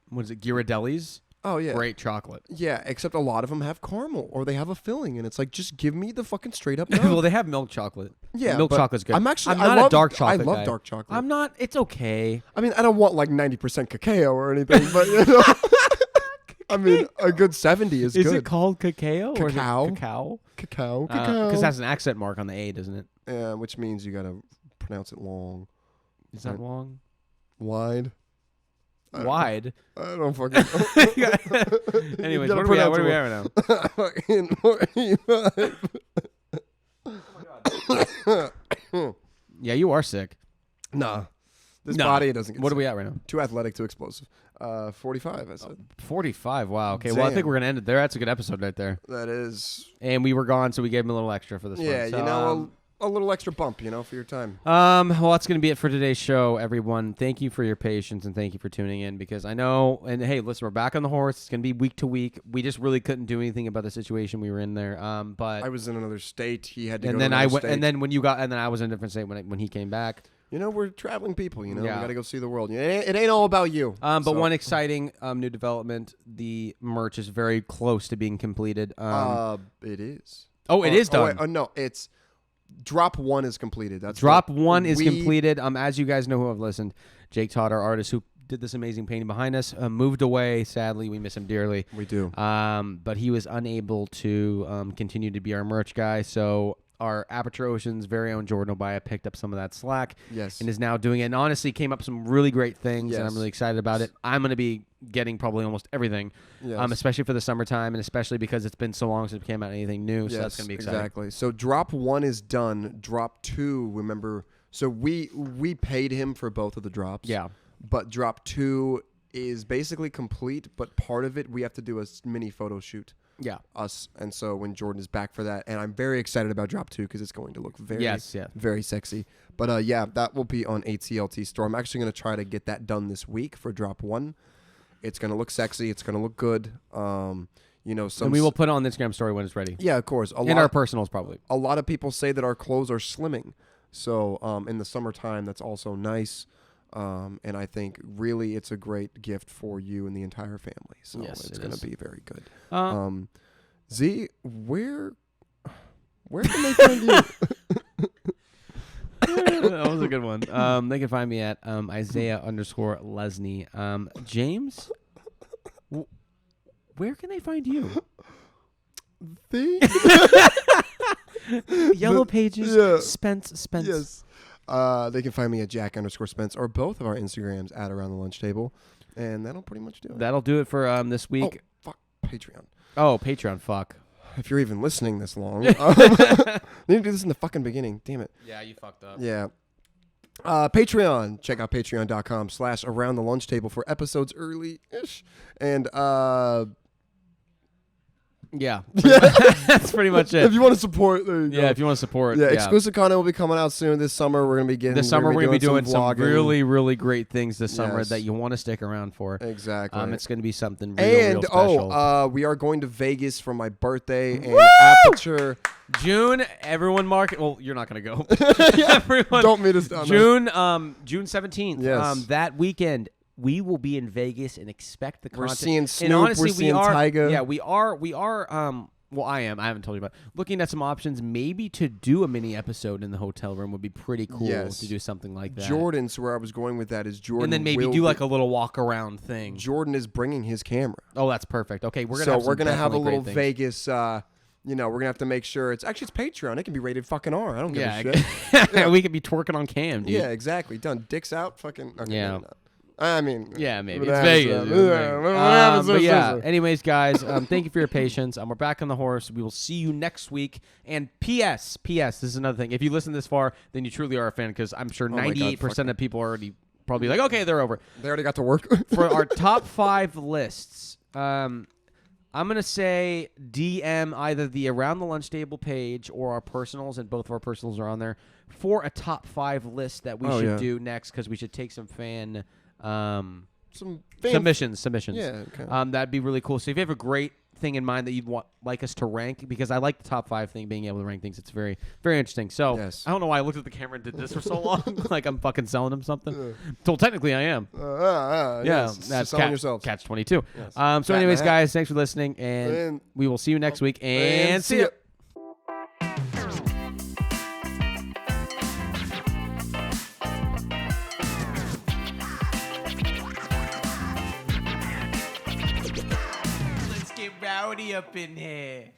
what is it? Ghirardelli's. Oh yeah, great chocolate. Yeah, except a lot of them have caramel or they have a filling, and it's like just give me the fucking straight up. Well, they have milk chocolate. Yeah, milk chocolate's good. I'm not a dark chocolate. I love guy. dark chocolate. I'm not. It's okay. I mean, I don't want like 90% cacao or anything, but I mean, a good 70 is good. Is it called cacao? Cacao. Or is it cacao. Cacao. Because that's an accent mark on the A, doesn't it? Yeah, which means you gotta pronounce it long. Is that long? Wide. Wide. I don't fucking know. Anyways, what are we at right now? Fucking 45. Yeah, you are sick. Nah. This Nah. body doesn't get What are sick. we at right now? Too athletic, too explosive. 45, I said. 45. Wow. Okay. Well, I think Damn. we're gonna end it there. That's a good episode right there. That is. And we were gone, so we gave him a little extra for this one. Yeah, So, a little extra bump, for your time. well, that's going to be it for today's show, everyone. Thank you for your patience and thank you for tuning in because I know, and hey, listen, we're back on the horse. It's going to be week to week. We just really couldn't do anything about the situation we were in there. But I was in another state. He had to and go then to I another went, state. and then when you got, and then I was in a different state when he came back. We're traveling people, We Yeah. got to go see the world. It ain't all about you. But one exciting new development: the merch is very close to being completed. It is. It is done. No, it's drop 1 is completed. That's Drop 1 is completed. As you guys know who have listened, Jake Todd, our artist who did this amazing painting behind us, moved away. Sadly, we miss him dearly. We do. But he was unable to continue to be our merch guy. So our Aperture Ocean's very own Jordan Obaya picked up some of that slack. Yes. And is now doing it. And honestly, came up with some really great things. And I'm Yes. really excited about it. I'm going to be getting probably almost everything. Yes. Especially for the summertime, and especially because it's been so long since we came out with anything new. So that's going to be exciting. Exactly. So drop 1 is done. Drop 2, remember. So we paid him for both of the drops. Yeah. But drop 2 is basically complete, but part of it we have to do a mini photo shoot. Yeah. Us. And so when Jordan is back for that, and I'm very excited about drop 2 because it's going to look very sexy. But that will be on ATLT store. I'm actually going to try to get that done this week for drop 1. It's going to look sexy. It's going to look good. And we will put it on the Instagram story when it's ready. Yeah, of course. Our personals probably. A lot of people say that our clothes are slimming. So in the summertime, that's also nice. And I think really it's a great gift for you and the entire family. So it's going to be very good. Z, where can they find you? That was a good one. They can find me at Isaiah_Lesney. James, where can they find you? Yellow Pages, yeah. Spence. Yes. They can find me at Jack_Spence or both of our Instagrams at Around the Lunch Table. And that'll pretty much do it. That'll do it for this week. Oh, fuck. Patreon. Oh, Patreon, fuck. If you're even listening this long. Need to do this in the fucking beginning. Damn it. Yeah, you fucked up. Yeah. Patreon. Check out patreon.com/Around the Lunch Table for episodes early-ish. And yeah. That's pretty much it. If you want to support, there you go. Yeah, if you want to support. Yeah, exclusive content will be coming out soon this summer. We're going to be getting... This summer, we're going to be doing some vlogging. really, really great things this summer Yes. that you want to stick around for. Exactly. It's going to be something real special. We are going to Vegas for my birthday and Woo! Aperture. June, everyone mark it. Well, you're not going to go. Yeah, Everyone. don't meet us down June 17th. Yes. That weekend, we will be in Vegas and expect the content. We're seeing Snoop. And honestly, we're seeing Tyga. Yeah, we are. Well, I am. I haven't told you about it. Looking at some options, maybe to do a mini episode in the hotel room would be pretty cool to do something like that. Jordan, so where I was going with that is Jordan. And then maybe do like a little walk around thing. Jordan is bringing his camera. Oh, that's perfect. Okay, we're gonna have a little things. Vegas. We're gonna have to make sure it's Patreon. It can be rated fucking R. I don't give a shit. We could be twerking on cam, dude. Yeah, exactly. Done. Dicks out. Fucking. Okay, yeah. I mean, yeah, maybe it's Vegas. But yeah. Anyways, guys, thank you for your patience. We're back on the horse. We will see you next week. And P.S. This is another thing. If you listen this far, then you truly are a fan because I'm sure 98% of people are already probably like, okay, they're over. They already got to work. For our top 5 lists, I'm gonna say DM either the Around the Lunch Table page or our personals, and both of our personals are on there for a top 5 list that we should do next because we should take some fan. Submissions. Yeah, okay. That'd be really cool. So if you have a great thing in mind that you'd like us to rank, because I like the top 5 thing, being able to rank things. It's very, very interesting. So I don't know why I looked at the camera and did this for so long, like I'm fucking selling him something. So technically I am. That's selling yourself. Catch 22. Yes. So anyways, guys, thanks for listening, and we will see you next week. And see ya. Rowdy up in here.